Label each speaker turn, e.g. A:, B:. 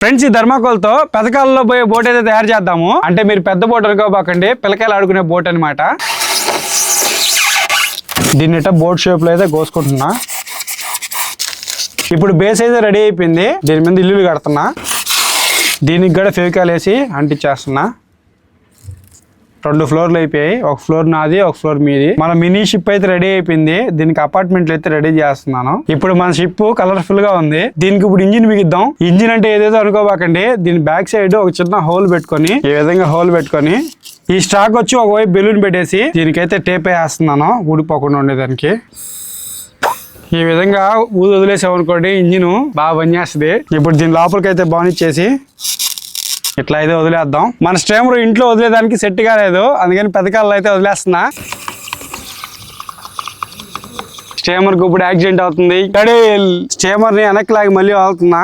A: Friends, ఈ ధర్మాకోల్తో పెదకాలలో పోయే boat అయితే తయారు చేద్దాము. అంటే మీరు పెద్ద బోట్ అనుకోబాకండి, పిల్లకాయలు ఆడుకునే బోట్ అనమాట. దీన్ని బోట్ షేప్ లో అయితే కోసుకుంటున్నా. ఇప్పుడు బేస్ అయితే రెడీ అయిపోయింది. దీని మీద ఇల్లు కడుతున్నా. దీనికి కూడా ఫెవికాల్ వేసి అంటించేస్తున్నా. 2 ఫ్లోర్లు అయిపోయాయి. ఒక ఫ్లోర్ నాది, ఒక ఫ్లోర్ మీది. మన మినీ షిప్ అయితే రెడీ అయిపోయింది. దీనికి అపార్ట్మెంట్లు అయితే రెడీ చేస్తున్నాను. ఇప్పుడు మన షిప్ కలర్ఫుల్ గా ఉంది. దీనికి ఇప్పుడు ఇంజిన్ బిగిద్దాం. ఇంజిన్ అంటే ఏదేదో అనుకోబాకండి. దీని బ్యాక్ సైడ్ ఒక చిన్న హోల్ పెట్టుకొని, ఈ విధంగా హోల్ పెట్టుకొని, ఈ స్టాక్ వచ్చి ఒకవైపు బెలూన్ పెట్టేసి దీనికైతే టేప్ వేస్తున్నాను ఊడిపోకుండా ఉండేదానికి. ఈ విధంగా వదిలేసామనుకోండి, ఇంజిన్ బాగా పనిచేస్తుంది. ఇప్పుడు దీని లోపలికైతే బానిచ్చేసి ఇట్లా అయితే వదిలేద్దాం. మన స్టీమర్ ఇంట్లో వదిలేదానికి సెట్ కాలేదు, అందుకని పెద్దకాలలో అయితే వదిలేస్తున్నా. స్టీమర్కి ఇప్పుడు యాక్సిడెంట్ అవుతుంది. స్టీమర్ ని వెనక్కి లాగి మళ్ళీ వాళ్తున్నా.